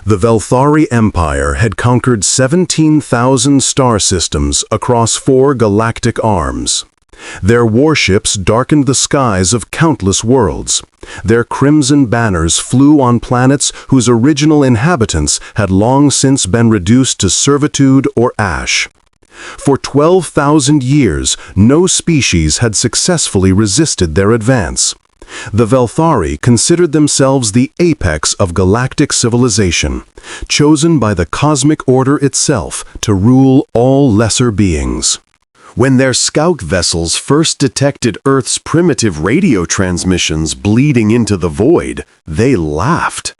The Velthari Empire had conquered 17,000 star systems across 4 galactic arms. Their warships darkened the skies of countless worlds. Their crimson banners flew on planets whose original inhabitants had long since been reduced to servitude or ash. For 12,000 years, no species had successfully resisted their advance. The Velthari considered themselves the apex of galactic civilization, chosen by the cosmic order itself to rule all lesser beings. When their scout vessels first detected Earth's primitive radio transmissions bleeding into the void, they laughed.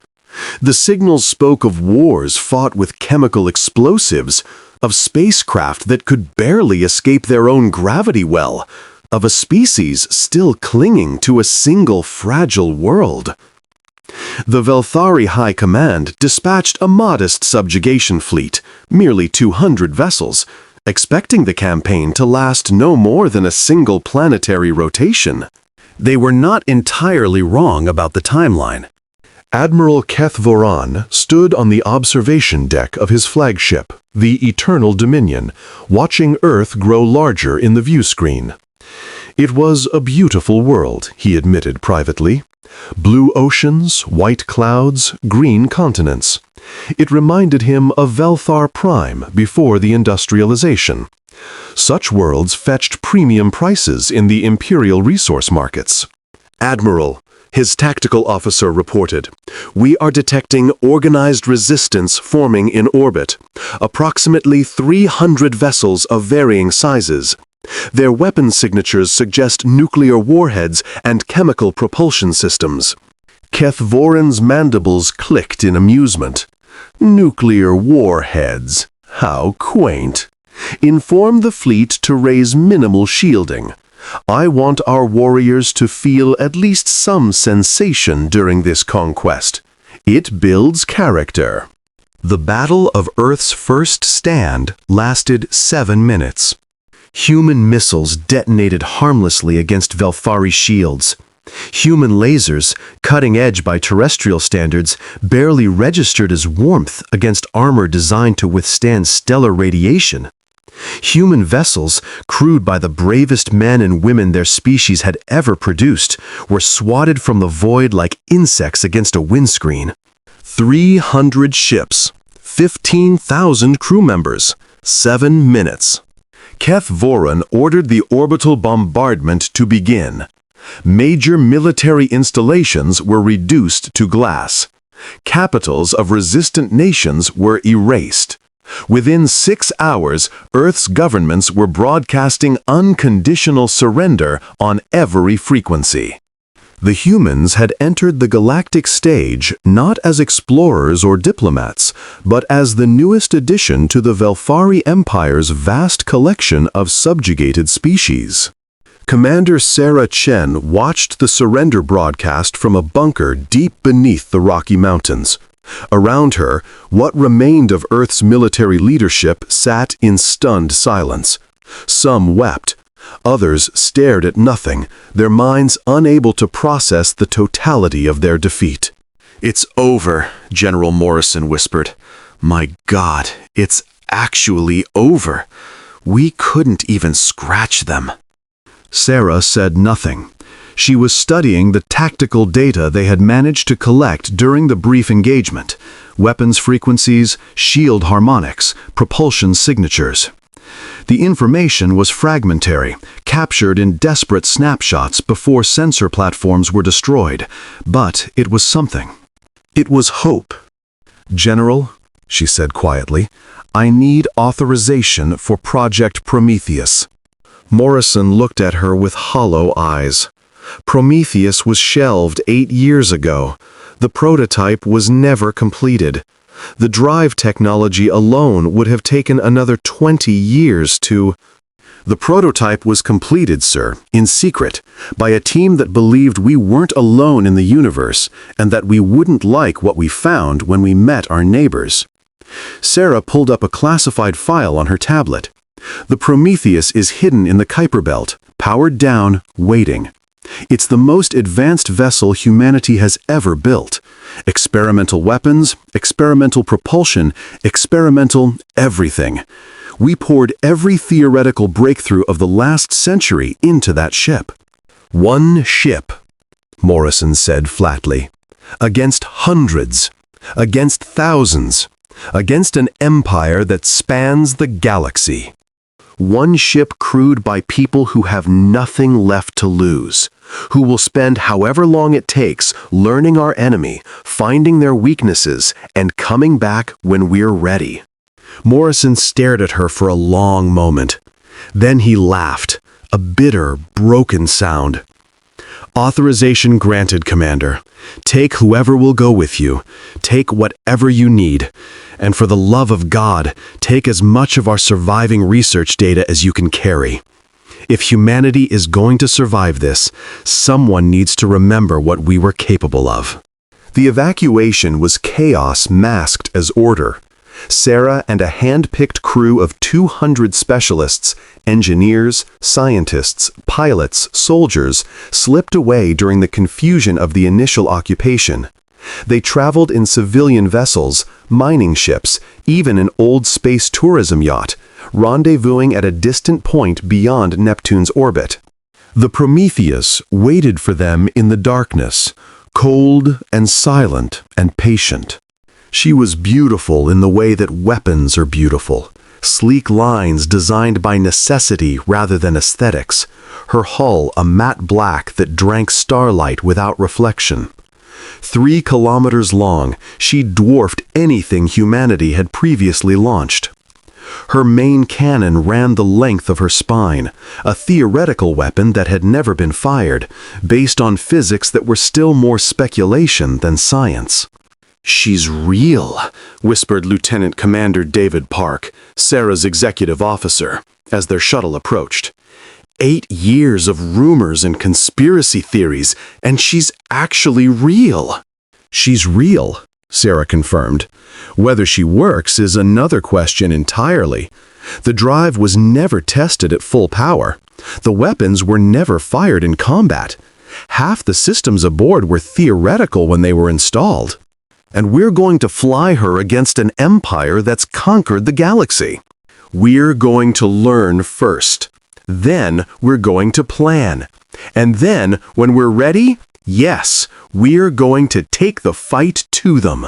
The signals spoke of wars fought with chemical explosives, of spacecraft that could barely escape their own gravity well, of a species still clinging to a single fragile world. The Velthari High Command dispatched a modest subjugation fleet, merely 200 vessels, expecting the campaign to last no more than a single planetary rotation. They were not entirely wrong about the timeline. Admiral Keth Voran stood on the observation deck of his flagship, the Eternal Dominion, watching Earth grow larger in the view screen. It was a beautiful world, he admitted privately. Blue oceans, white clouds, green continents. It reminded him of Velthar Prime before the industrialization. Such worlds fetched premium prices in the imperial resource markets. "Admiral," his tactical officer reported, "we are detecting organized resistance forming in orbit. Approximately 300 vessels of varying sizes. Their weapon signatures suggest nuclear warheads and chemical propulsion systems." Keth Voran's mandibles clicked in amusement. "Nuclear warheads? How quaint. Inform the fleet to raise minimal shielding. I want our warriors to feel at least some sensation during this conquest. It builds character." The Battle of Earth's First Stand lasted 7 minutes. Human missiles detonated harmlessly against Velthari shields. Human lasers, cutting edge by terrestrial standards, barely registered as warmth against armor designed to withstand stellar radiation. Human vessels, crewed by the bravest men and women their species had ever produced, were swatted from the void like insects against a windscreen. 300 ships, 15,000 crew members, 7 minutes. Keth Voran ordered the orbital bombardment to begin. Major military installations were reduced to glass. Capitals of resistant nations were erased. Within 6 hours, Earth's governments were broadcasting unconditional surrender on every frequency. The humans had entered the galactic stage not as explorers or diplomats, but as the newest addition to the Velthari Empire's vast collection of subjugated species. Commander Sarah Chen watched the surrender broadcast from a bunker deep beneath the Rocky Mountains. Around her, what remained of Earth's military leadership sat in stunned silence. Some wept. Others stared at nothing, their minds unable to process the totality of their defeat. "It's over," General Morrison whispered. "My God, it's actually over. We couldn't even scratch them." Sarah said nothing. She was studying the tactical data they had managed to collect during the brief engagement: weapons frequencies, shield harmonics, propulsion signatures. The information was fragmentary, captured in desperate snapshots before sensor platforms were destroyed, but it was something. It was hope. "General," she said quietly, "I need authorization for Project Prometheus." Morrison looked at her with hollow eyes. Prometheus was shelved 8 years ago. The prototype was never completed. The drive technology alone would have taken another 20 years to... "The prototype was completed, sir, in secret, by a team that believed we weren't alone in the universe and that we wouldn't like what we found when we met our neighbors." Sarah pulled up a classified file on her tablet. "The Prometheus is hidden in the Kuiper Belt, powered down, waiting. It's the most advanced vessel humanity has ever built. Experimental weapons, experimental propulsion, experimental everything. We poured every theoretical breakthrough of the last century into that ship. One ship, Morrison said flatly, against hundreds, against thousands, against an empire that spans the galaxy. One ship crewed by people who have nothing left to lose, who will spend however long it takes learning our enemy, finding their weaknesses, and coming back when we're ready. Morrison stared at her for a long moment. Then he laughed, a bitter, broken sound. Authorization granted, Commander. Take whoever will go with you. Take whatever you need. And for the love of God, take as much of our surviving research data as you can carry. If humanity is going to survive this, someone needs to remember what we were capable of. The evacuation was chaos masked as order. Sarah and a hand-picked crew of 200 specialists, engineers, scientists, pilots, soldiers, slipped away during the confusion of the initial occupation. They traveled in civilian vessels, mining ships, even an old space tourism yacht, rendezvousing at a distant point beyond Neptune's orbit. The Prometheus waited for them in the darkness, cold and silent and patient. She was beautiful in the way that weapons are beautiful, sleek lines designed by necessity rather than aesthetics, her hull a matte black that drank starlight without reflection. 3 kilometers long, she dwarfed anything humanity had previously launched. Her main cannon ran the length of her spine, a theoretical weapon that had never been fired, based on physics that were still more speculation than science. "She's real," whispered Lieutenant Commander David Park, Sarah's executive officer, as their shuttle approached. 8 years of rumors and conspiracy theories, and she's actually real. "She's real," Sarah confirmed. "Whether she works is another question entirely. The drive was never tested at full power. The weapons were never fired in combat. Half the systems aboard were theoretical when they were installed. And we're going to fly her against an empire that's conquered the galaxy. We're going to learn first. Then we're going to plan. And then, when we're ready, yes, we're going to take the fight to them."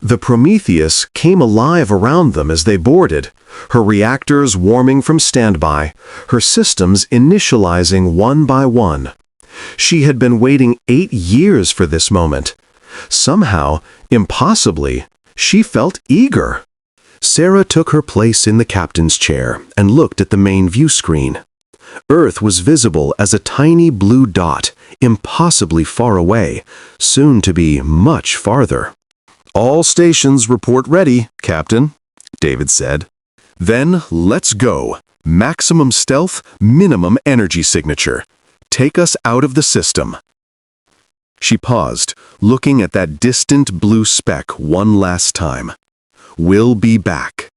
The Prometheus came alive around them as they boarded, her reactors warming from standby, her systems initializing one by one. She had been waiting 8 years for this moment. Somehow, impossibly, she felt eager. Sarah took her place in the captain's chair and looked at the main view screen. Earth was visible as a tiny blue dot, impossibly far away, soon to be much farther. "All stations report ready, Captain," David said. "Then let's go. Maximum stealth, minimum energy signature. Take us out of the system." She paused, looking at that distant blue speck one last time. "We'll be back."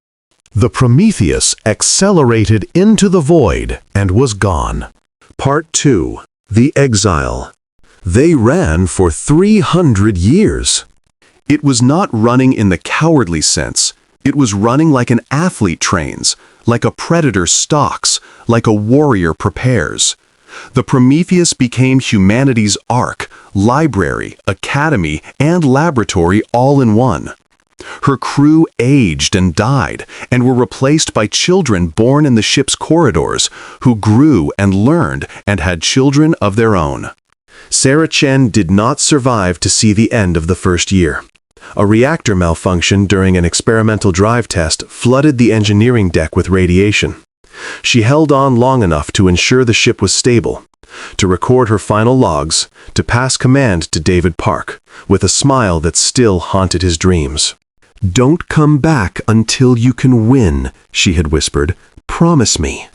The Prometheus accelerated into the void and was gone. Part 2. The Exile. They ran for 300 years. It was not running in the cowardly sense. It was running like an athlete trains, like a predator stalks, like a warrior prepares. The Prometheus became humanity's ark, library, academy, and laboratory all in one. Her crew aged and died, and were replaced by children born in the ship's corridors, who grew and learned and had children of their own. Sarah Chen did not survive to see the end of the first year. A reactor malfunction during an experimental drive test flooded the engineering deck with radiation. She held on long enough to ensure the ship was stable, to record her final logs, to pass command to David Park, with a smile that still haunted his dreams. "Don't come back until you can win," she had whispered. "Promise me."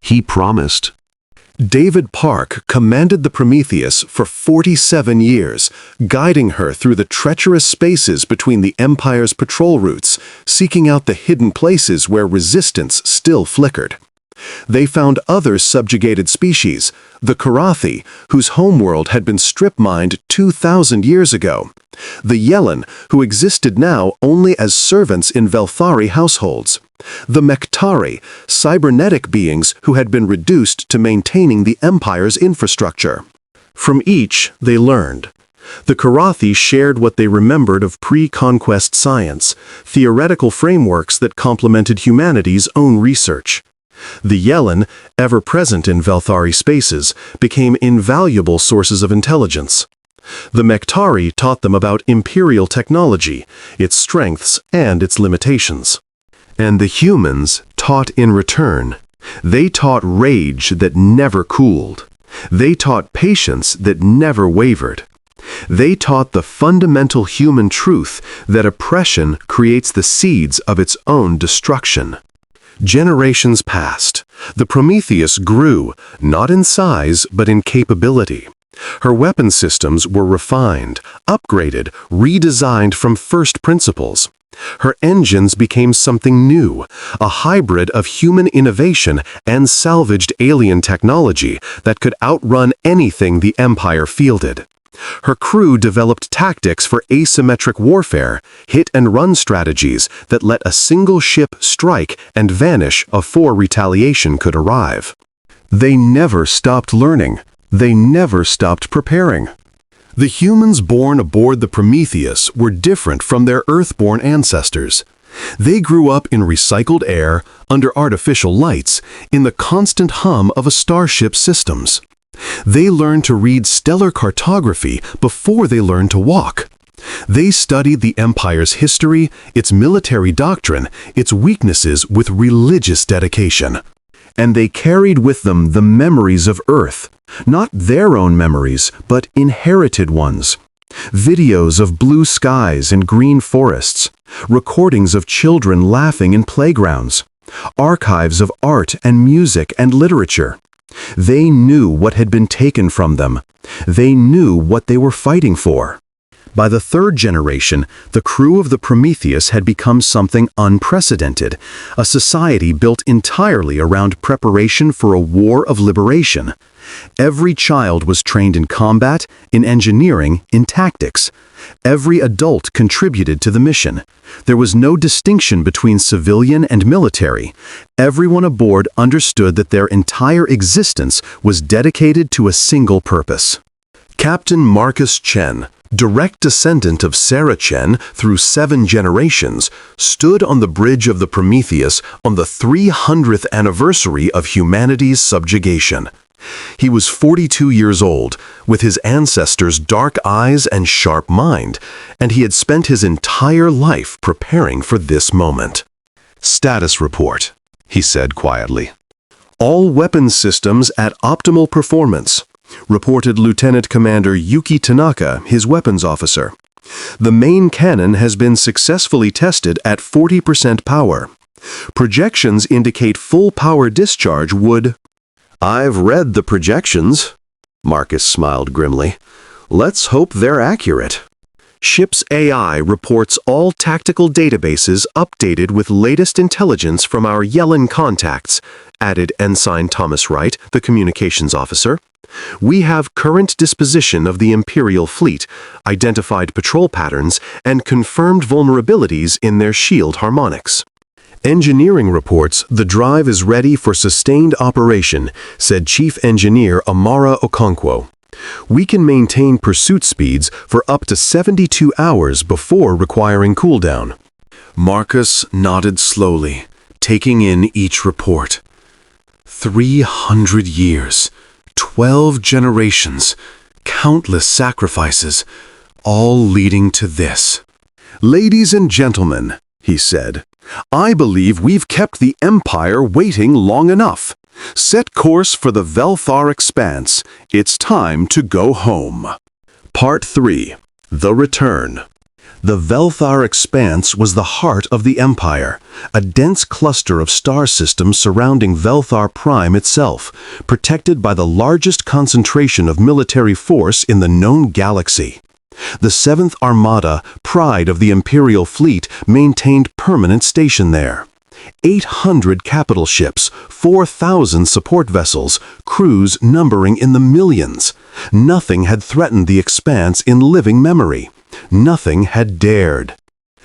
He promised. David Park commanded the Prometheus for 47 years, guiding her through the treacherous spaces between the Empire's patrol routes, seeking out the hidden places where resistance still flickered. They found other subjugated species, the Karathi, whose homeworld had been strip-mined 2,000 years ago, the Yellen, who existed now only as servants in Velthari households, the Mektari, cybernetic beings who had been reduced to maintaining the Empire's infrastructure. From each, they learned. The Karathi shared what they remembered of pre-conquest science, theoretical frameworks that complemented humanity's own research. The Yellen, ever present in Velthari spaces, became invaluable sources of intelligence. The Mektari taught them about imperial technology, its strengths and its limitations. And the humans taught in return. They taught rage that never cooled. They taught patience that never wavered. They taught the fundamental human truth that oppression creates the seeds of its own destruction. Generations passed. The Prometheus grew, not in size but in capability. Her weapon systems were refined, upgraded, redesigned from first principles. Her engines became something new, a hybrid of human innovation and salvaged alien technology that could outrun anything the Empire fielded. Her crew developed tactics for asymmetric warfare, hit-and-run strategies that let a single ship strike and vanish before retaliation could arrive. They never stopped learning. They never stopped preparing. The humans born aboard the Prometheus were different from their Earth-born ancestors. They grew up in recycled air, under artificial lights, in the constant hum of a starship's systems. They learned to read stellar cartography before they learned to walk. They studied the Empire's history, its military doctrine, its weaknesses with religious dedication. And they carried with them the memories of Earth, not their own memories, but inherited ones. Videos of blue skies and green forests, recordings of children laughing in playgrounds, archives of art and music and literature. They knew what had been taken from them. They knew what they were fighting for. By the third generation, the crew of the Prometheus had become something unprecedented, a society built entirely around preparation for a war of liberation. Every child was trained in combat, in engineering, in tactics. Every adult contributed to the mission. There was no distinction between civilian and military. Everyone aboard understood that their entire existence was dedicated to a single purpose. Captain Marcus Chen, direct descendant of Sarah Chen through 7 generations, stood on the bridge of the Prometheus on the 300th anniversary of humanity's subjugation. He was 42 years old, with his ancestors' dark eyes and sharp mind, and he had spent his entire life preparing for this moment. "Status report," he said quietly. "All weapons systems at optimal performance," reported Lieutenant Commander Yuki Tanaka, his weapons officer. "The main cannon has been successfully tested at 40% power. Projections indicate full power discharge would—" "I've read the projections," Marcus smiled grimly. "Let's hope they're accurate." "Ship's AI reports all tactical databases updated with latest intelligence from our Yellen contacts," added Ensign Thomas Wright, the communications officer. "We have current disposition of the Imperial fleet, identified patrol patterns, and confirmed vulnerabilities in their shield harmonics." "Engineering reports the drive is ready for sustained operation," said Chief Engineer Amara Okonkwo. "We can maintain pursuit speeds for up to 72 hours before requiring cooldown." Marcus nodded slowly, taking in each report. 300 years, 12 generations, countless sacrifices, all leading to this. "Ladies and gentlemen," he said, "I believe we've kept the Empire waiting long enough. Set course for the Velthar Expanse. It's time to go home." Part 3. The Return. The Velthar Expanse was the heart of the Empire, a dense cluster of star systems surrounding Velthar Prime itself, protected by the largest concentration of military force in the known galaxy. The 7th Armada, pride of the Imperial fleet, maintained permanent station there. 800 capital ships, 4,000 support vessels, crews numbering in the millions. Nothing had threatened the expanse in living memory. Nothing had dared.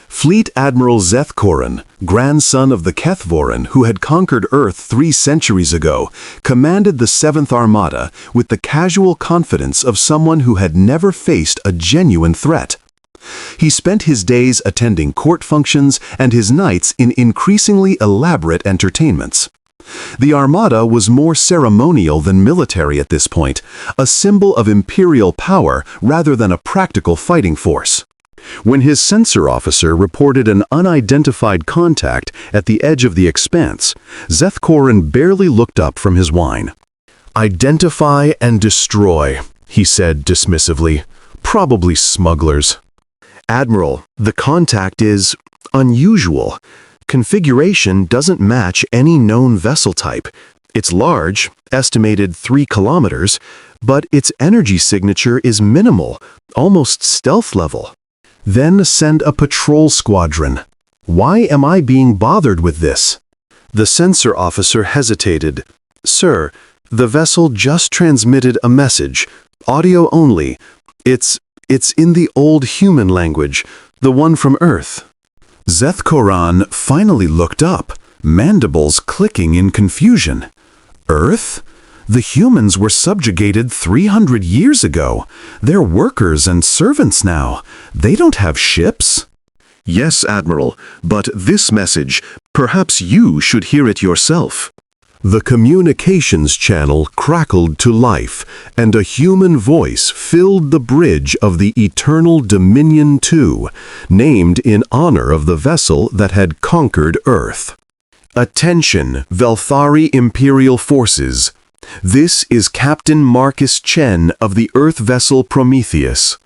Fleet Admiral Zethkoran, grandson of the Kethvoran who had conquered Earth 3 centuries ago, commanded the 7th Armada with the casual confidence of someone who had never faced a genuine threat. He spent his days attending court functions and his nights in increasingly elaborate entertainments. The Armada was more ceremonial than military at this point, a symbol of imperial power rather than a practical fighting force. When his sensor officer reported an unidentified contact at the edge of the expanse, Zethkoran barely looked up from his wine. "Identify and destroy," he said dismissively. "Probably smugglers." "Admiral, the contact is unusual. Configuration doesn't match any known vessel type. It's large, estimated 3 kilometers, but its energy signature is minimal, almost stealth level." "Then send a patrol squadron. Why am I being bothered with this?" The sensor officer hesitated. "Sir, the vessel just transmitted a message, audio only. It's in the old human language, the one from Earth." Zethkoran finally looked up, mandibles clicking in confusion. "Earth? The humans were subjugated 300 years ago. They're workers and servants now. They don't have ships." "Yes, Admiral, but this message, perhaps you should hear it yourself." The communications channel crackled to life, and a human voice filled the bridge of the Eternal Dominion II, named in honor of the vessel that had conquered Earth. "Attention, Velthari Imperial Forces. This is Captain Marcus Chen of the Earth vessel Prometheus.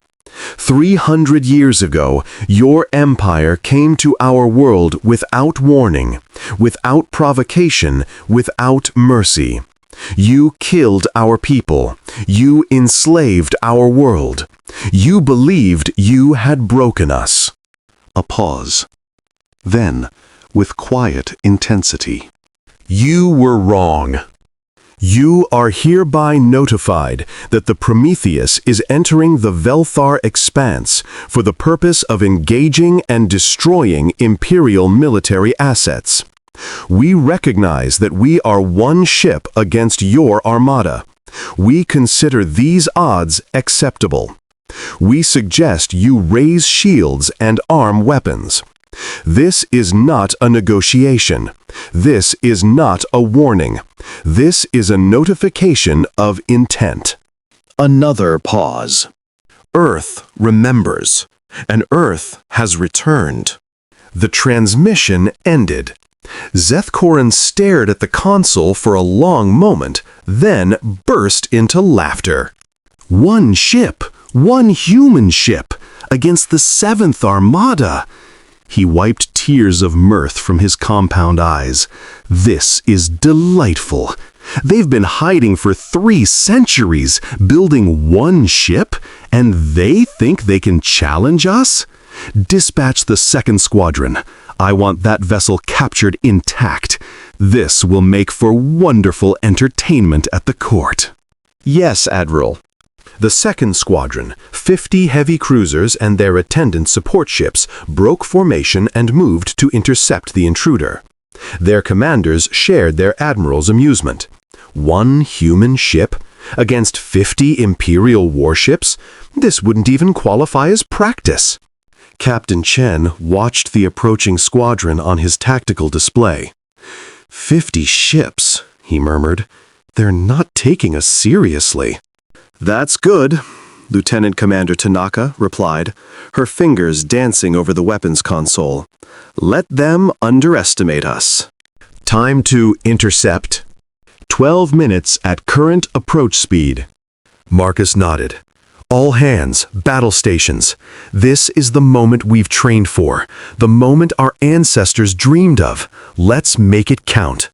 300 years ago, your empire came to our world without warning, without provocation, without mercy. You killed our people. You enslaved our world. You believed you had broken us." A pause. Then, with quiet intensity, "You were wrong. You are hereby notified that the Prometheus is entering the Velthar expanse for the purpose of engaging and destroying Imperial military assets. We recognize that we are one ship against your Armada. We consider these odds acceptable. We suggest you raise shields and arm weapons. This is not a negotiation. This is not a warning. This is a notification of intent." Another pause. Earth remembers, and Earth has returned. The transmission ended. Zethkoran stared at the console for a long moment, then burst into laughter. One ship, one human ship, against the 7th Armada. He wiped tears of mirth from his compound eyes. "This is delightful. They've been hiding for 3 centuries, building one ship, and they think they can challenge us? Dispatch the 2nd Squadron. I want that vessel captured intact. This will make for wonderful entertainment at the court." "Yes, Admiral." The 2nd Squadron, 50 heavy cruisers and their attendant support ships, broke formation and moved to intercept the intruder. Their commanders shared their admiral's amusement. One human ship against 50 Imperial warships? This wouldn't even qualify as practice. Captain Chen watched the approaching squadron on his tactical display. 50 ships, he murmured. They're not taking us seriously. "That's good," Lieutenant Commander Tanaka replied, her fingers dancing over the weapons console. "Let them underestimate us." Time to intercept. 12 minutes at current approach speed. Marcus nodded. "All hands, battle stations. This is the moment we've trained for, the moment our ancestors dreamed of. Let's make it count."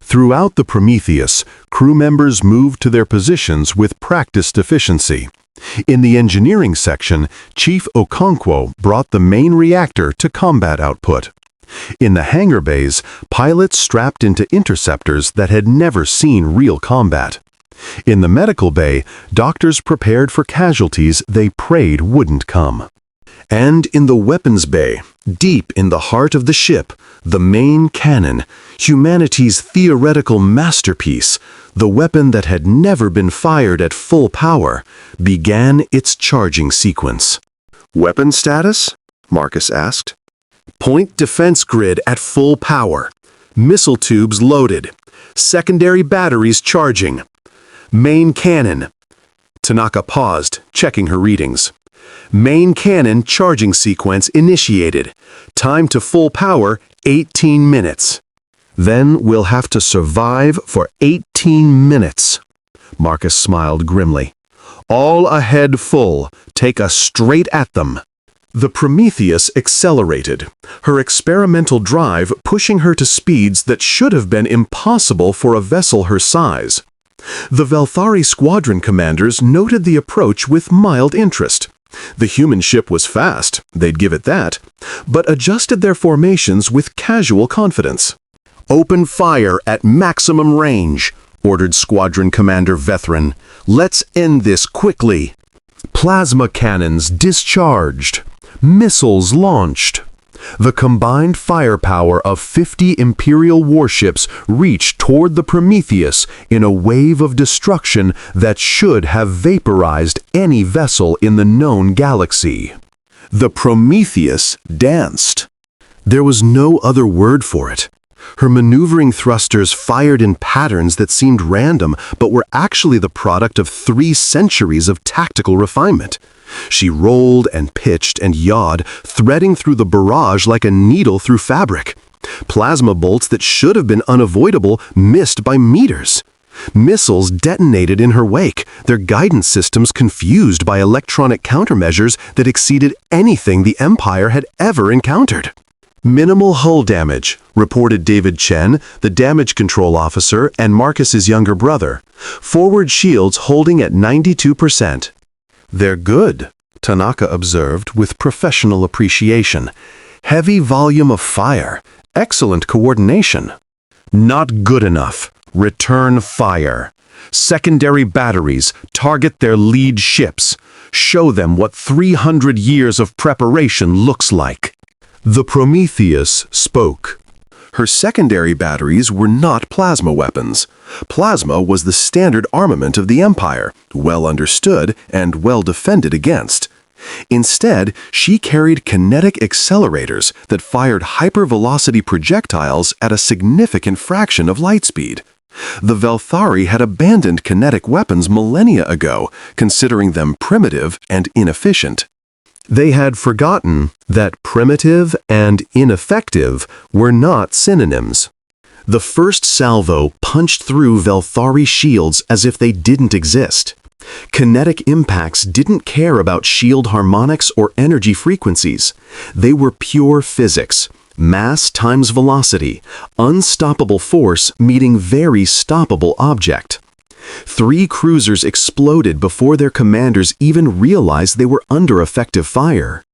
Throughout the Prometheus, crew members moved to their positions with practiced efficiency. In the engineering section, Chief Okonkwo brought the main reactor to combat output. In the hangar bays, pilots strapped into interceptors that had never seen real combat. In the medical bay, doctors prepared for casualties they prayed wouldn't come. And in the weapons bay, deep in the heart of the ship, the main cannon, humanity's theoretical masterpiece, the weapon that had never been fired at full power, began its charging sequence. "Weapon status?" Marcus asked. "Point defense grid at full power. Missile tubes loaded. Secondary batteries charging. Main cannon." Tanaka paused, checking her readings. "Main cannon charging sequence initiated. Time to full power, 18 minutes. Then we'll have to survive for 18 minutes. Marcus smiled grimly. "All ahead full. Take us straight at them." The Prometheus accelerated, her experimental drive pushing her to speeds that should have been impossible for a vessel her size. The Velthari squadron commanders noted the approach with mild interest. The human ship was fast, they'd give it that, but adjusted their formations with casual confidence. "Open fire at maximum range," ordered Squadron Commander Vethran. "Let's end this quickly." Plasma cannons discharged. Missiles launched. The combined firepower of 50 Imperial warships reached toward the Prometheus in a wave of destruction that should have vaporized any vessel in the known galaxy. The Prometheus danced. There was no other word for it. Her maneuvering thrusters fired in patterns that seemed random but were actually the product of 3 centuries of tactical refinement. She rolled and pitched and yawed, threading through the barrage like a needle through fabric. Plasma bolts that should have been unavoidable missed by meters. Missiles detonated in her wake, their guidance systems confused by electronic countermeasures that exceeded anything the Empire had ever encountered. "Minimal hull damage," reported David Chen, the damage control officer and Marcus's younger brother. "Forward shields holding at 92%. "They're good," Tanaka observed with professional appreciation. "Heavy volume of fire. Excellent coordination." "Not good enough. Return fire. Secondary batteries. Target their lead ships. Show them what 300 years of preparation looks like." The Prometheus spoke. Her secondary batteries were not plasma weapons. Plasma was the standard armament of the Empire, well understood and well defended against. Instead, she carried kinetic accelerators that fired hypervelocity projectiles at a significant fraction of light speed. The Velthari had abandoned kinetic weapons millennia ago, considering them primitive and inefficient. They had forgotten that primitive and ineffective were not synonyms. The first salvo punched through Velthari shields as if they didn't exist. Kinetic impacts didn't care about shield harmonics or energy frequencies. They were pure physics, mass times velocity, unstoppable force meeting very stoppable object. 3 cruisers exploded before their commanders even realized they were under effective fire.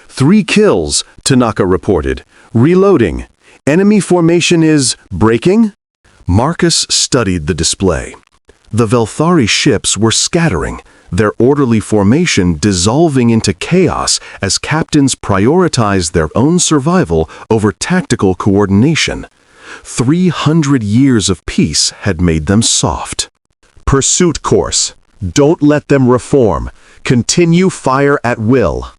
3 kills, Tanaka reported. "Reloading. Enemy formation is breaking?" Marcus studied the display. The Velthari ships were scattering, their orderly formation dissolving into chaos as captains prioritized their own survival over tactical coordination. 300 years of peace had made them soft. "Pursuit course. Don't let them reform. Continue fire at will."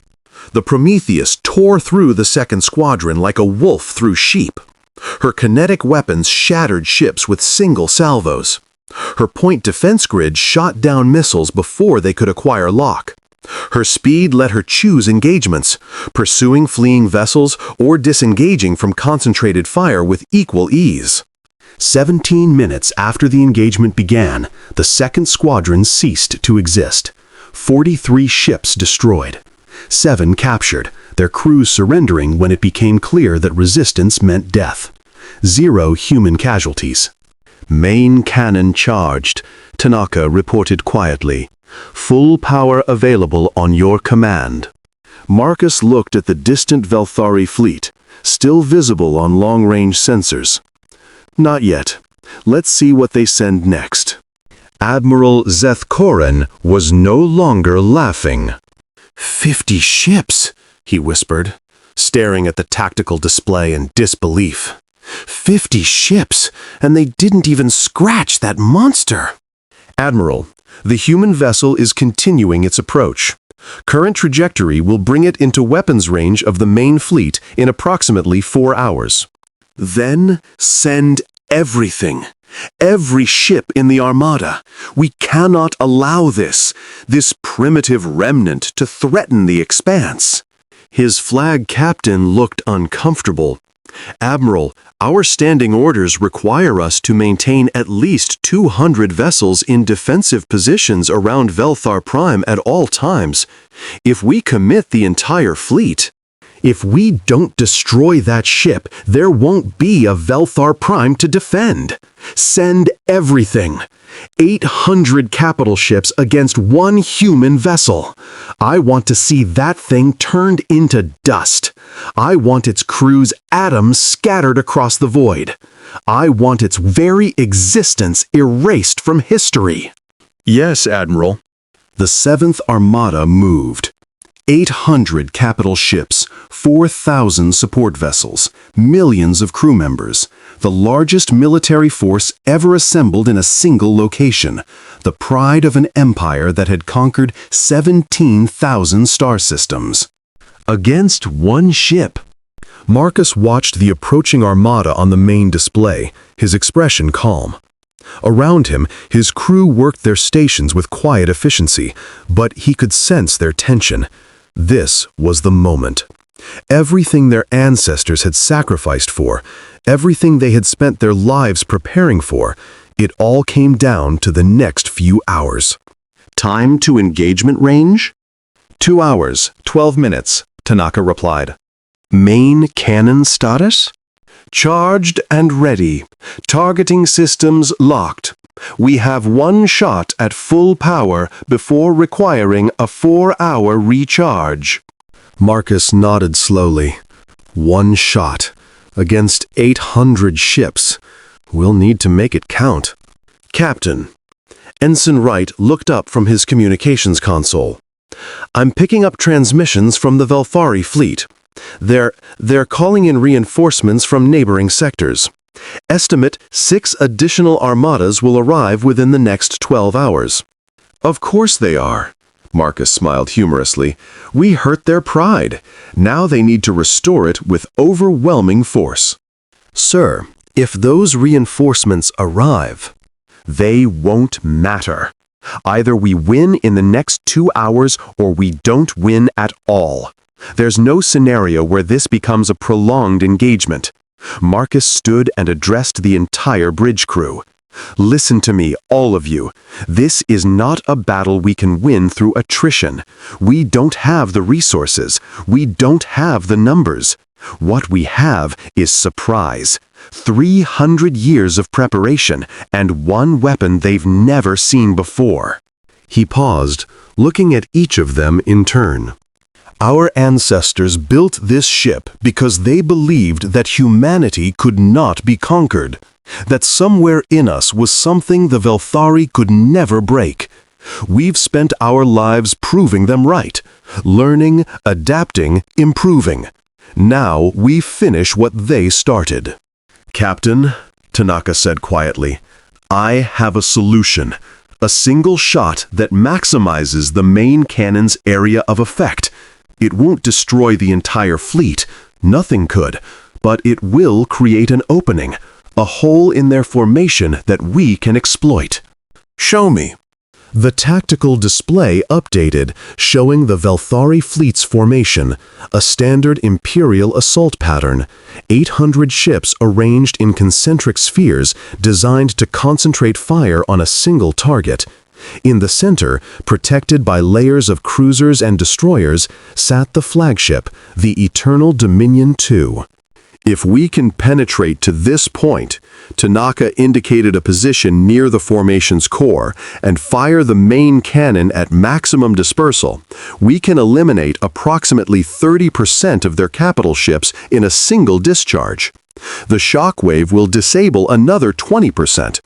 The Prometheus tore through the second squadron like a wolf through sheep. Her kinetic weapons shattered ships with single salvos. Her point defense grid shot down missiles before they could acquire lock. Her speed let her choose engagements, pursuing fleeing vessels or disengaging from concentrated fire with equal ease. 17 minutes after the engagement began, the second squadron ceased to exist. 43 ships destroyed. 7 captured, their crews surrendering when it became clear that resistance meant death. 0 human casualties. "Main cannon charged," Tanaka reported quietly. "Full power available on your command." Marcus looked at the distant Velthari fleet. still visible on long-range sensors. Not yet. Let's see what they send next. Admiral Zethkoren was no longer laughing. 50 ships, he whispered, staring at the tactical display in disbelief. 50 ships, and they didn't even scratch that monster. Admiral, the human vessel is continuing its approach. Current trajectory will bring it into weapons range of the main fleet in approximately 4 hours. Then send everything. Every ship in the Armada. We cannot allow this primitive remnant to threaten the expanse. His flag captain looked uncomfortable. Admiral, our standing orders require us to maintain at least 200 vessels in defensive positions around Velthar Prime at all times. If we commit the entire fleet, if we don't destroy that ship, there won't be a Velthar Prime to defend. Send everything. 800 capital ships against one human vessel. I want to see that thing turned into dust. I want its crew's atoms scattered across the void. I want its very existence erased from history. Yes, Admiral. The 7th Armada moved. 800 capital ships, 4,000 support vessels, millions of crew members, the largest military force ever assembled in a single location, the pride of an empire that had conquered 17,000 star systems. Against one ship. Marcus watched the approaching Armada on the main display, his expression calm. Around him, his crew worked their stations with quiet efficiency, but he could sense their tension. This was the moment. Everything their ancestors had sacrificed for, everything they had spent their lives preparing for, it all came down to the next few hours. Time to engagement range? 2 hours, 12 minutes, Tanaka replied. Main cannon status? Charged and ready. Targeting systems locked. We have one shot at full power before requiring a 4-hour recharge. Marcus nodded slowly. One shot. Against 800 ships. We'll need to make it count. Captain. Ensign Wright looked up from his communications console. I'm picking up transmissions from the Velthari fleet. They're calling in reinforcements from neighboring sectors. Estimate 6 additional armadas will arrive within the next 12 hours. Of course they are. Marcus smiled humorously. We hurt their pride. Now they need to restore it with overwhelming force. Sir, if those reinforcements arrive, they won't matter. Either we win in the next 2 hours or we don't win at all. There's no scenario where this becomes a prolonged engagement. Marcus stood and addressed the entire bridge crew. Listen to me, all of you. This is not a battle we can win through attrition. We don't have the resources. We don't have the numbers. What we have is surprise. 300 years of preparation and one weapon they've never seen before. He paused, looking at each of them in turn. Our ancestors built this ship because they believed that humanity could not be conquered, that somewhere in us was something the Velthari could never break. We've spent our lives proving them right, learning, adapting, improving. Now we finish what they started. Captain, Tanaka said quietly, I have a solution. A single shot that maximizes the main cannon's area of effect. It won't destroy the entire fleet, nothing could, but it will create an opening, a hole in their formation that we can exploit. Show me. The tactical display updated, showing the Velthari fleet's formation, a standard Imperial assault pattern, 800 ships arranged in concentric spheres designed to concentrate fire on a single target. In the center, protected by layers of cruisers and destroyers, sat the flagship, the Eternal Dominion II. If we can penetrate to this point, Tanaka indicated a position near the formation's core, and fire the main cannon at maximum dispersal, we can eliminate approximately 30% of their capital ships in a single discharge. The shockwave will disable another 20%.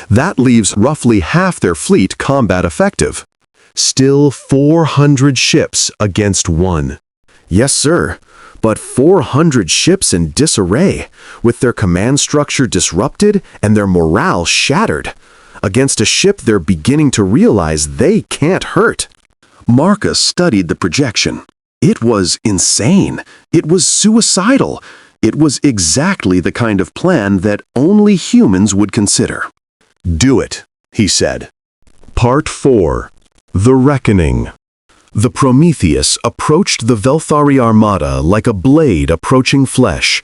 That leaves roughly half their fleet combat effective. Still 400 ships against one. Yes, sir. But 400 ships in disarray, with their command structure disrupted and their morale shattered, against a ship they're beginning to realize they can't hurt. Marcus studied the projection. It was insane. It was suicidal. It was exactly the kind of plan that only humans would consider. "Do it," he said. Part 4. The Reckoning. The Prometheus approached the Velthari Armada like a blade approaching flesh.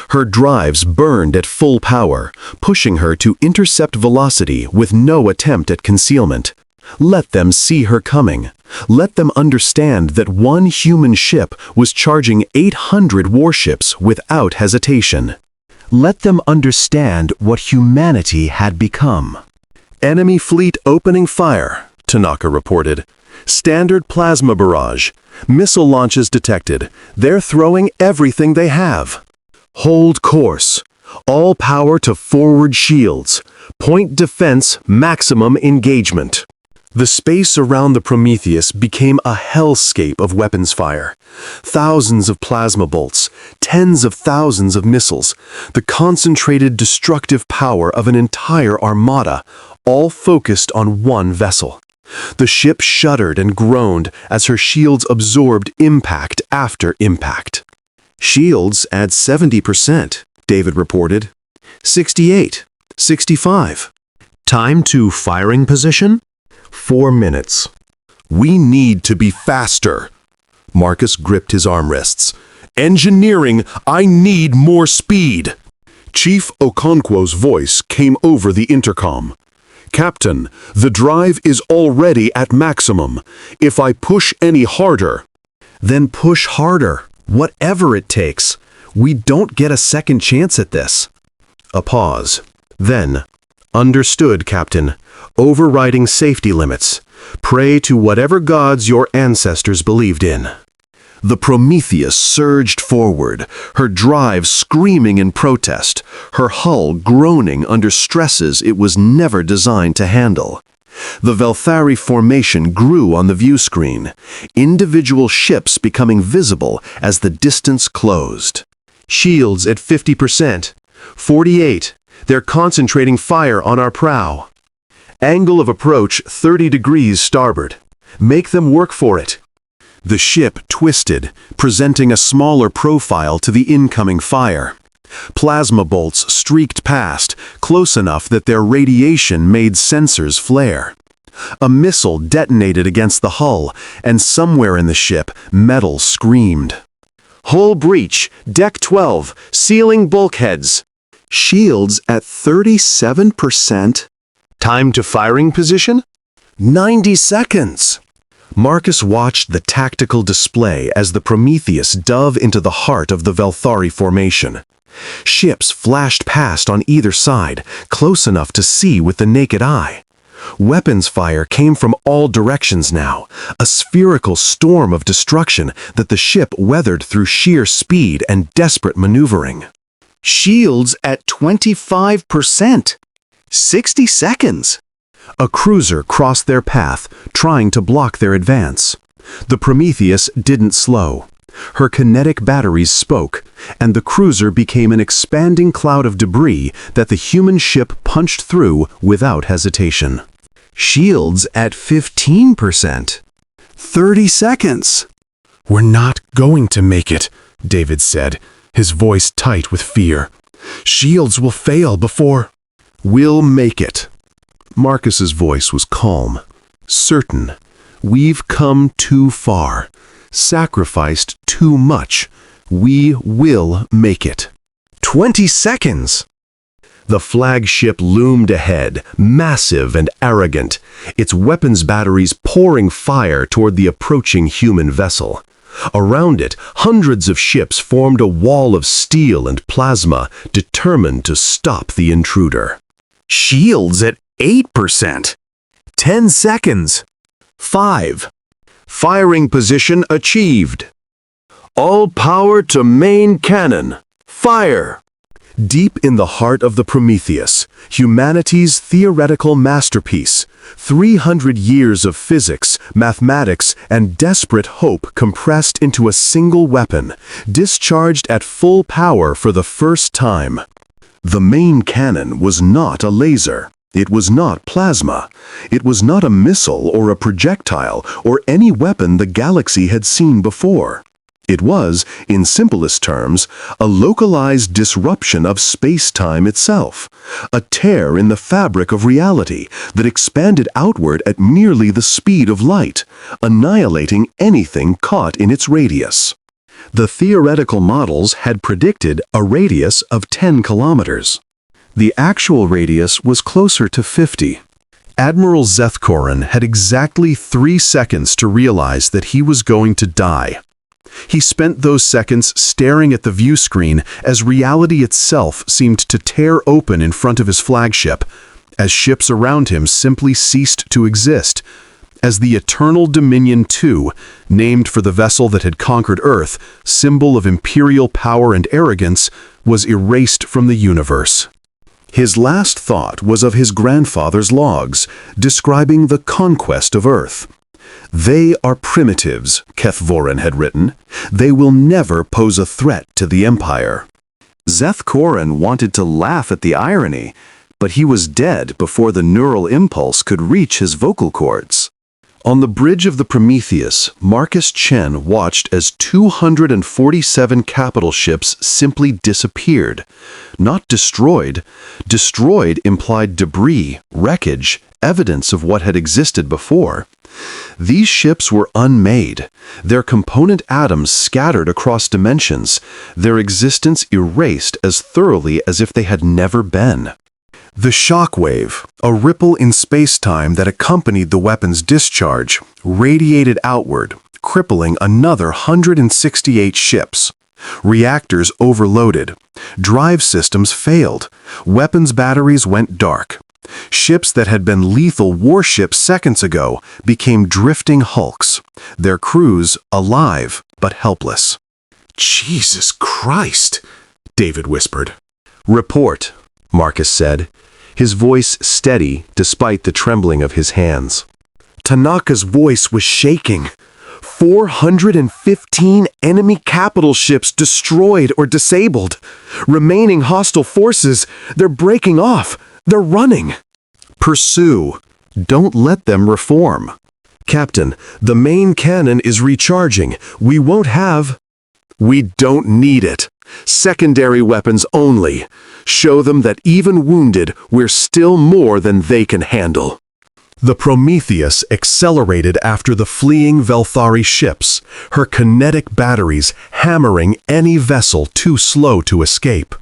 Her drives burned at full power, pushing her to intercept velocity with no attempt at concealment. Let them see her coming. Let them understand that one human ship was charging 800 warships without hesitation. Let them understand what humanity had become. "Enemy fleet opening fire," Tanaka reported. "Standard plasma barrage. Missile launches detected. They're throwing everything they have. Hold course. All power to forward shields. Point defense maximum engagement." The space around the Prometheus became a hellscape of weapons fire. Thousands of plasma bolts, tens of thousands of missiles, the concentrated destructive power of an entire armada, all focused on one vessel. The ship shuddered and groaned as her shields absorbed impact after impact. "Shields at 70%, David reported. 68, 65. "Time to firing position? 4 minutes. "We need to be faster." Marcus gripped his armrests. "Engineering, I need more speed." Chief Okonkwo's voice came over the intercom. "Captain, the drive is already at maximum. If I push any harder—" "Then push harder, whatever it takes. We don't get a second chance at this." A pause. Then, "Understood, Captain. Overriding safety limits. Pray to whatever gods your ancestors believed in." The Prometheus surged forward, her drive screaming in protest, her hull groaning under stresses it was never designed to handle. The Velthari formation grew on the view screen, individual ships becoming visible as the distance closed. "Shields at 50%. 48. They're concentrating fire on our prow. Angle of approach 30 degrees starboard. Make them work for it." The ship twisted, presenting a smaller profile to the incoming fire. Plasma bolts streaked past, close enough that their radiation made sensors flare. A missile detonated against the hull, and somewhere in the ship, metal screamed. "Hull breach, deck 12, sealing bulkheads." "Shields at 37%. "Time to firing position? 90 seconds." Marcus watched the tactical display as the Prometheus dove into the heart of the Velthari formation. Ships flashed past on either side, close enough to see with the naked eye. Weapons fire came from all directions now, a spherical storm of destruction that the ship weathered through sheer speed and desperate maneuvering. "Shields at 25%. 60 seconds." A cruiser crossed their path, trying to block their advance. The Prometheus didn't slow. Her kinetic batteries spoke, and the cruiser became an expanding cloud of debris that the human ship punched through without hesitation. "Shields at 15%. 30 seconds." "We're not going to make it," David said, his voice tight with fear. "Shields will fail before—" "We'll make it." Marcus's voice was calm, certain. "We've come too far, sacrificed too much. We will make it." 20 seconds! The flagship loomed ahead, massive and arrogant, its weapons batteries pouring fire toward the approaching human vessel. Around it, hundreds of ships formed a wall of steel and plasma, determined to stop the intruder. Shields at 8%. 10 seconds. 5. Firing position achieved. All power to main cannon. Fire! Deep in the heart of the Prometheus, humanity's theoretical masterpiece, 300 years of physics, mathematics, and desperate hope compressed into a single weapon, discharged at full power for the first time. The main cannon was not a laser. It was not plasma. It was not a missile or a projectile or any weapon the galaxy had seen before. It was, in simplest terms, a localized disruption of space-time itself, a tear in the fabric of reality that expanded outward at nearly the speed of light, annihilating anything caught in its radius. The theoretical models had predicted a radius of 10 kilometers. The actual radius was closer to 50. Admiral Zethkorin had exactly 3 seconds to realize that he was going to die. He spent those seconds staring at the view screen as reality itself seemed to tear open in front of his flagship, as ships around him simply ceased to exist, as the Eternal Dominion II, named for the vessel that had conquered Earth, symbol of imperial power and arrogance, was erased from the universe. His last thought was of his grandfather's logs, describing the conquest of Earth. "They are primitives," Kethvorin had written. "They will never pose a threat to the Empire." Zethkorin wanted to laugh at the irony, but he was dead before the neural impulse could reach his vocal cords. On the bridge of the Prometheus, Marcus Chen watched as 247 capital ships simply disappeared. Not destroyed. Destroyed implied debris, wreckage, evidence of what had existed before. These ships were unmade, their component atoms scattered across dimensions, their existence erased as thoroughly as if they had never been. The shockwave, a ripple in space-time that accompanied the weapon's discharge, radiated outward, crippling another 168 ships. Reactors overloaded. Drive systems failed. Weapons batteries went dark. Ships that had been lethal warships seconds ago became drifting hulks, their crews alive but helpless. "Jesus Christ," David whispered. "Report," Marcus said, his voice steady despite the trembling of his hands. Tanaka's voice was shaking. 415 enemy capital ships destroyed or disabled. Remaining hostile forces, they're breaking off. They're running. Pursue. Don't let them reform. Captain, the main cannon is recharging. We won't have... We don't need it. Secondary weapons only. Show them that even wounded, we're still more than they can handle. The Prometheus accelerated after the fleeing Velthari ships, her kinetic batteries hammering any vessel too slow to escape.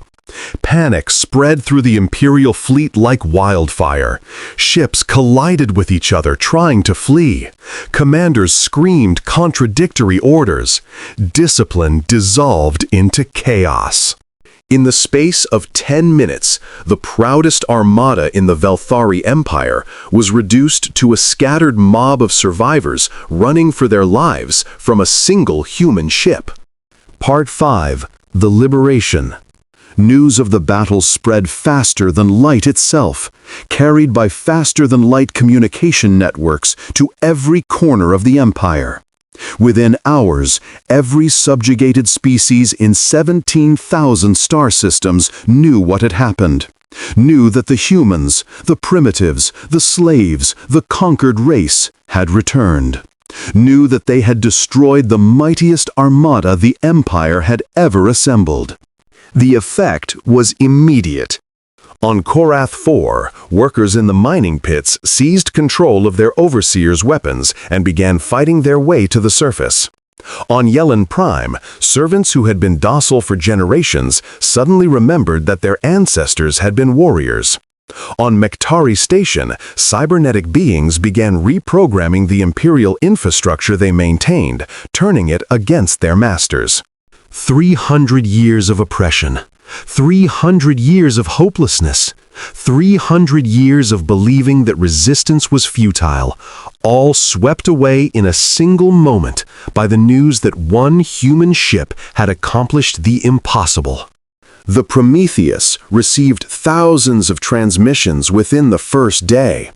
Panic spread through the Imperial fleet like wildfire. Ships collided with each other trying to flee. Commanders screamed contradictory orders. Discipline dissolved into chaos. In the space of 10 minutes, the proudest armada in the Velthari Empire was reduced to a scattered mob of survivors running for their lives from a single human ship. Part 5. The Liberation. News of the battle spread faster than light itself, carried by faster-than-light communication networks to every corner of the Empire. Within hours, every subjugated species in 17,000 star systems knew what had happened, knew that the humans, the primitives, the slaves, the conquered race had returned, knew that they had destroyed the mightiest armada the Empire had ever assembled. The effect was immediate. On Korath 4, workers in the mining pits seized control of their overseers' weapons and began fighting their way to the surface. On Yellen Prime, servants who had been docile for generations suddenly remembered that their ancestors had been warriors. On Mektari Station, cybernetic beings began reprogramming the Imperial infrastructure they maintained, turning it against their masters. 300 years of oppression, 300 years of hopelessness, 300 years of believing that resistance was futile, all swept away in a single moment by the news that one human ship had accomplished the impossible. The Prometheus received thousands of transmissions within the first day.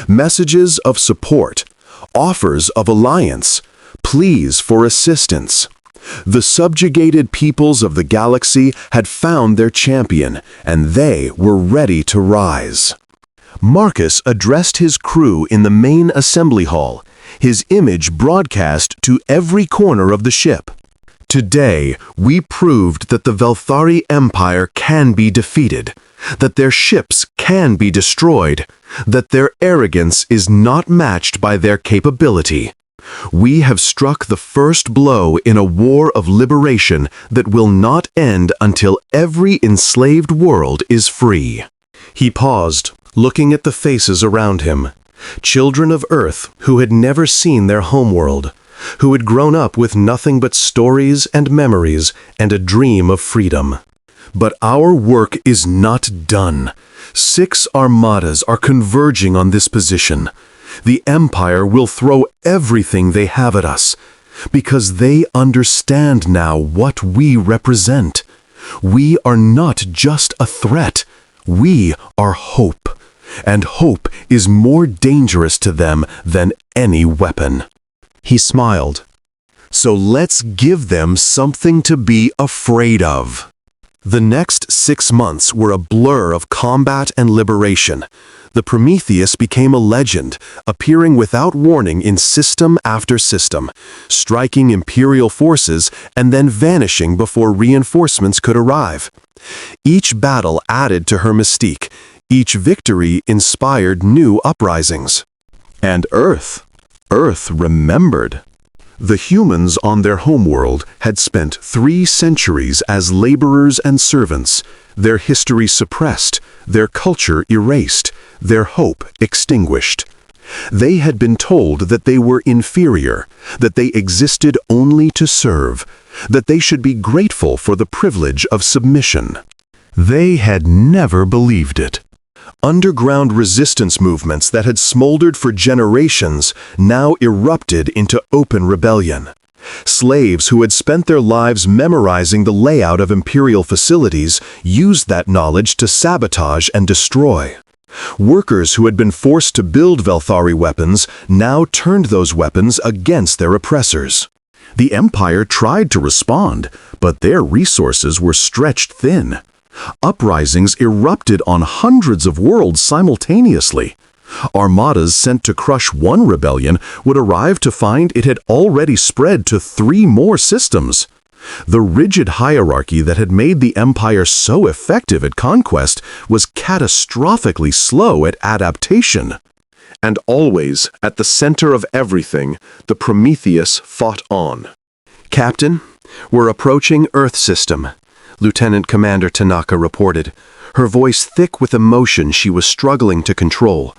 Messages of support, offers of alliance, pleas for assistance. The subjugated peoples of the galaxy had found their champion, and they were ready to rise. Marcus addressed his crew in the main assembly hall, his image broadcast to every corner of the ship. Today, we proved that the Velthari Empire can be defeated, that their ships can be destroyed, that their arrogance is not matched by their capability. We have struck the first blow in a war of liberation that will not end until every enslaved world is free. He paused, looking at the faces around him. Children of Earth who had never seen their homeworld, who had grown up with nothing but stories and memories and a dream of freedom. But our work is not done. 6 armadas are converging on this position. The Empire will throw everything they have at us, because they understand now what we represent. We are not just a threat. We are hope. And hope is more dangerous to them than any weapon. He smiled. So let's give them something to be afraid of. The next 6 months were a blur of combat and liberation. The Prometheus became a legend, appearing without warning in system after system, striking Imperial forces and then vanishing before reinforcements could arrive. Each battle added to her mystique. Each victory inspired new uprisings. And Earth remembered. The humans on their homeworld had spent 3 centuries as laborers and servants, their history suppressed, their culture erased, their hope extinguished. They had been told that they were inferior, that they existed only to serve, that they should be grateful for the privilege of submission. They had never believed it. Underground resistance movements that had smoldered for generations now erupted into open rebellion. Slaves who had spent their lives memorizing the layout of Imperial facilities used that knowledge to sabotage and destroy. Workers who had been forced to build Velthari weapons now turned those weapons against their oppressors. The Empire tried to respond, but their resources were stretched thin. Uprisings erupted on hundreds of worlds simultaneously. Armadas sent to crush one rebellion would arrive to find it had already spread to 3 more systems. The rigid hierarchy that had made the Empire so effective at conquest was catastrophically slow at adaptation. And always, at the center of everything, the Prometheus fought on. "Captain, we're approaching Earth system," Lieutenant Commander Tanaka reported, her voice thick with emotion she was struggling to control.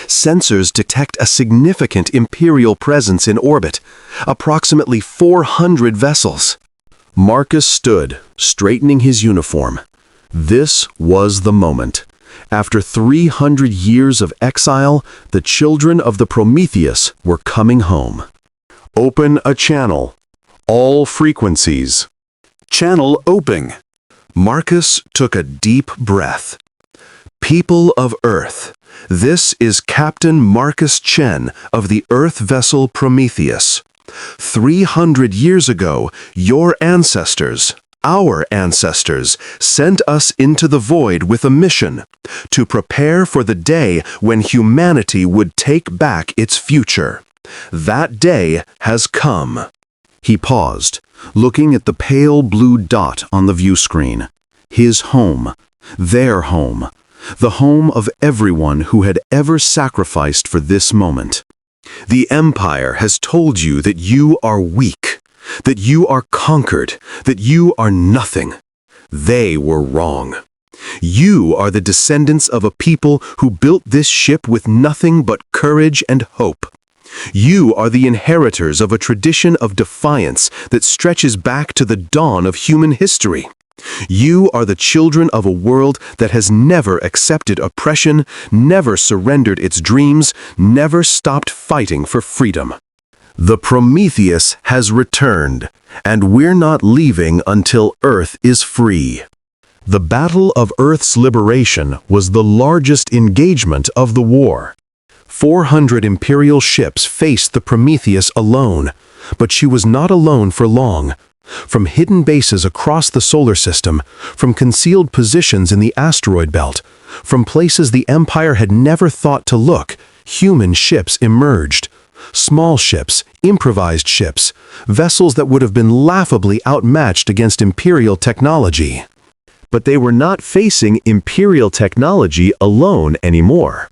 Sensors detect a significant Imperial presence in orbit, approximately 400 vessels. Marcus stood, straightening his uniform. This was the moment. After 300 years of exile, the children of the Prometheus were coming home. "Open a channel. All frequencies." Channel open. Marcus took a deep breath. "People of Earth, this is Captain Marcus Chen of the Earth vessel Prometheus. 300 years ago, your ancestors, our ancestors, sent us into the void with a mission to prepare for the day when humanity would take back its future. That day has come." He paused, looking at the pale blue dot on the view screen. His home, their home, the home of everyone who had ever sacrificed for this moment. "The Empire has told you that you are weak, that you are conquered, that you are nothing. They were wrong. You are the descendants of a people who built this ship with nothing but courage and hope. You are the inheritors of a tradition of defiance that stretches back to the dawn of human history. You are the children of a world that has never accepted oppression, never surrendered its dreams, never stopped fighting for freedom. The Prometheus has returned, and we're not leaving until Earth is free. The Battle of Earth's Liberation was the largest engagement of the war. 400 Imperial ships faced the Prometheus alone, but she was not alone for long. From hidden bases across the solar system, from concealed positions in the asteroid belt, from places the Empire had never thought to look, human ships emerged. Small ships, improvised ships, vessels that would have been laughably outmatched against Imperial technology. But they were not facing Imperial technology alone anymore.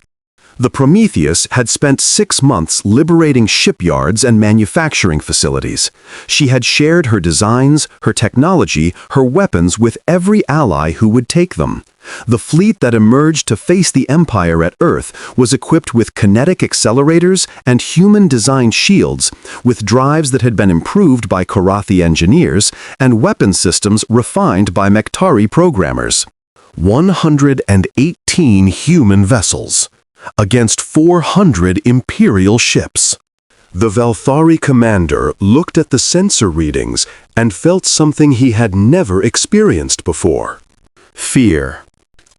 The Prometheus had spent 6 months liberating shipyards and manufacturing facilities. She had shared her designs, her technology, her weapons with every ally who would take them. The fleet that emerged to face the Empire at Earth was equipped with kinetic accelerators and human-designed shields, with drives that had been improved by Korathi engineers and weapon systems refined by Mektari programmers. 118 human vessels against 400 Imperial ships. The Valthari commander looked at the sensor readings and felt something he had never experienced before. Fear.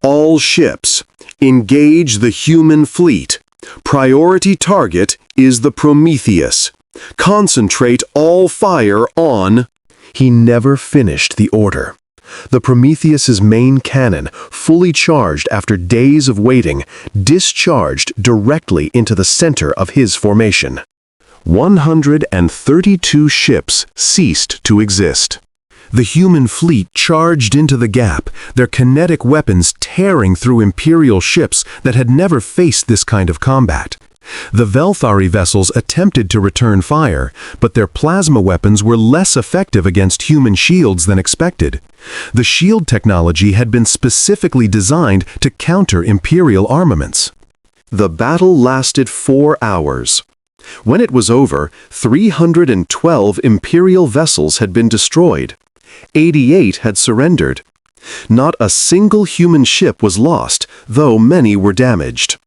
All ships, engage the human fleet. Priority target is the Prometheus. Concentrate all fire on... He never finished the order. The Prometheus's main cannon, fully charged after days of waiting, discharged directly into the center of his formation. 132 ships ceased to exist. The human fleet charged into the gap, their kinetic weapons tearing through Imperial ships that had never faced this kind of combat. The Valthari vessels attempted to return fire, but their plasma weapons were less effective against human shields than expected. The shield technology had been specifically designed to counter Imperial armaments. The battle lasted 4 hours. When it was over, 312 Imperial vessels had been destroyed. 88 had surrendered. Not a single human ship was lost, though many were damaged.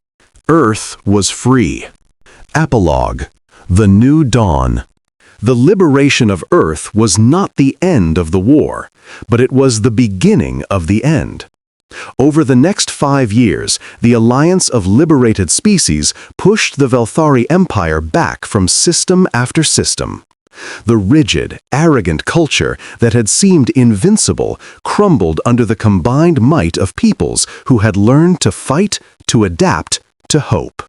Earth was free. Epilogue. The New Dawn. The liberation of Earth was not the end of the war, but it was the beginning of the end. Over the next 5 years, the alliance of liberated species pushed the Valthari Empire back from system after system. The rigid, arrogant culture that had seemed invincible crumbled under the combined might of peoples who had learned to fight, to adapt, to hope.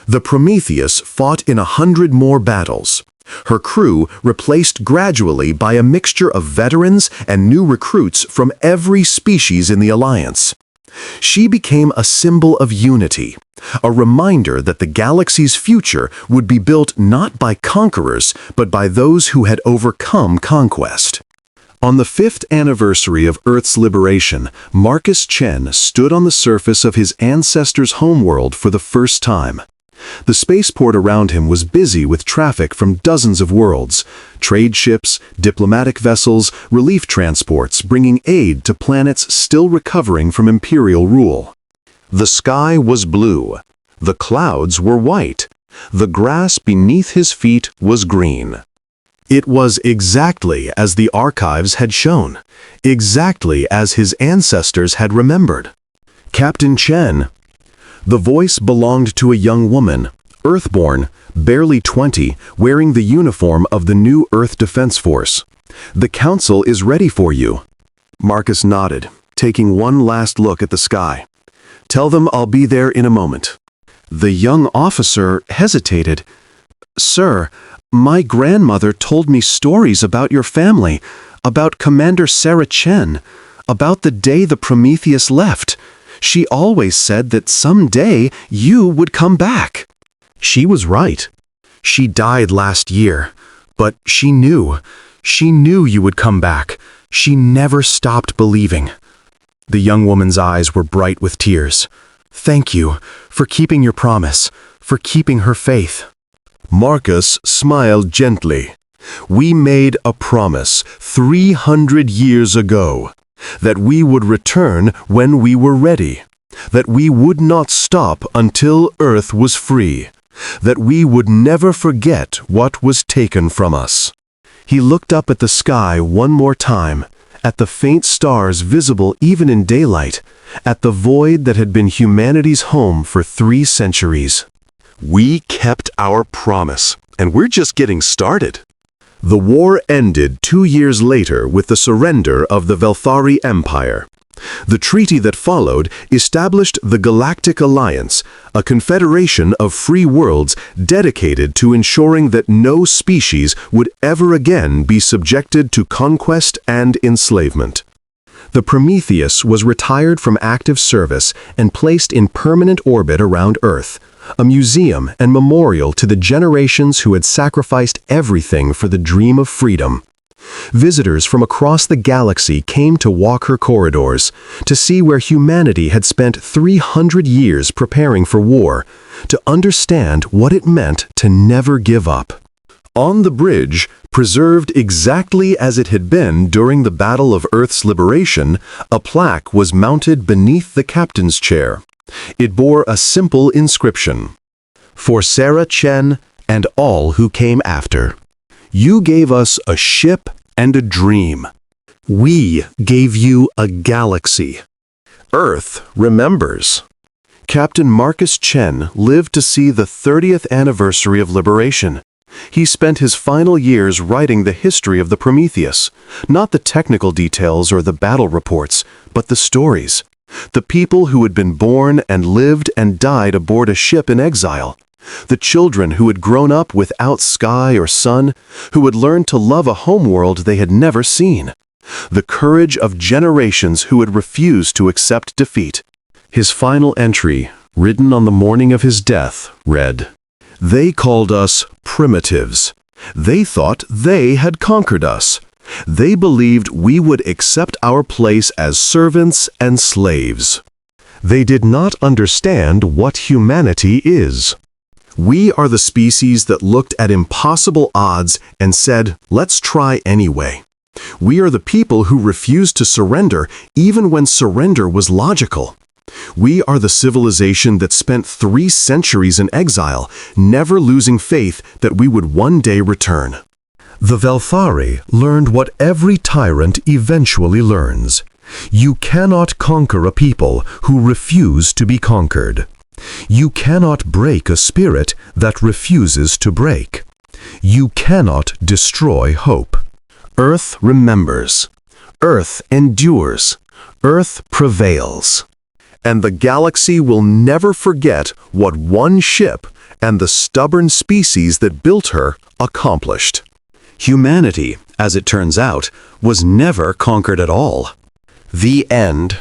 The Prometheus fought in 100 more battles. Her crew replaced gradually by a mixture of veterans and new recruits from every species in the alliance. She became a symbol of unity, a reminder that the galaxy's future would be built not by conquerors, but by those who had overcome conquest. On the 5th anniversary of Earth's liberation, Marcus Chen stood on the surface of his ancestors' homeworld for the first time. The spaceport around him was busy with traffic from dozens of worlds, trade ships, diplomatic vessels, relief transports bringing aid to planets still recovering from Imperial rule. The sky was blue. The clouds were white. The grass beneath his feet was green. It was exactly as the archives had shown, exactly as his ancestors had remembered. Captain Chen. The voice belonged to a young woman, Earthborn, barely 20, wearing the uniform of the new Earth Defense Force. The Council is ready for you. Marcus nodded, taking one last look at the sky. Tell them I'll be there in a moment. The young officer hesitated. Sir, my grandmother told me stories about your family, about Commander Sarah Chen, about the day the Prometheus left. She always said that someday you would come back. She was right. She died last year, but she knew you would come back. She never stopped believing. The young woman's eyes were bright with tears. "Thank you for keeping your promise, for keeping her faith." Marcus smiled gently. "We made a promise 300 years ago that we would return when we were ready, that we would not stop until Earth was free, that we would never forget what was taken from us." He looked up at the sky one more time, at the faint stars visible even in daylight, at the void that had been humanity's home for 3 centuries. "We kept our promise, and we're just getting started." The war ended 2 years later with the surrender of the Velthari Empire. The treaty that followed established the Galactic Alliance, a confederation of free worlds dedicated to ensuring that no species would ever again be subjected to conquest and enslavement. The Prometheus was retired from active service and placed in permanent orbit around Earth, a museum and memorial to the generations who had sacrificed everything for the dream of freedom. Visitors from across the galaxy came to walk her corridors, to see where humanity had spent 300 years preparing for war, to understand what it meant to never give up. On the bridge, preserved exactly as it had been during the Battle of Earth's liberation, a plaque was mounted beneath the captain's chair. It bore a simple inscription: "For Sarah Chen and all who came after. You gave us a ship and a dream. We gave you a galaxy. Earth remembers." Captain Marcus Chen lived to see the 30th anniversary of liberation. He spent his final years writing the history of the Prometheus, not the technical details or the battle reports, but the stories. The people who had been born and lived and died aboard a ship in exile. The children who had grown up without sky or sun, who had learned to love a homeworld they had never seen. The courage of generations who had refused to accept defeat. His final entry, written on the morning of his death, read, "They called us primitives. They thought they had conquered us. They believed we would accept our place as servants and slaves. They did not understand what humanity is. We are the species that looked at impossible odds and said, let's try anyway. We are the people who refused to surrender even when surrender was logical. We are the civilization that spent 3 centuries in exile, never losing faith that we would one day return." The Velthari learned what every tyrant eventually learns. You cannot conquer a people who refuse to be conquered. You cannot break a spirit that refuses to break. You cannot destroy hope. Earth remembers. Earth endures. Earth prevails. And the galaxy will never forget what one ship and the stubborn species that built her accomplished. Humanity, as it turns out, was never conquered at all. The end.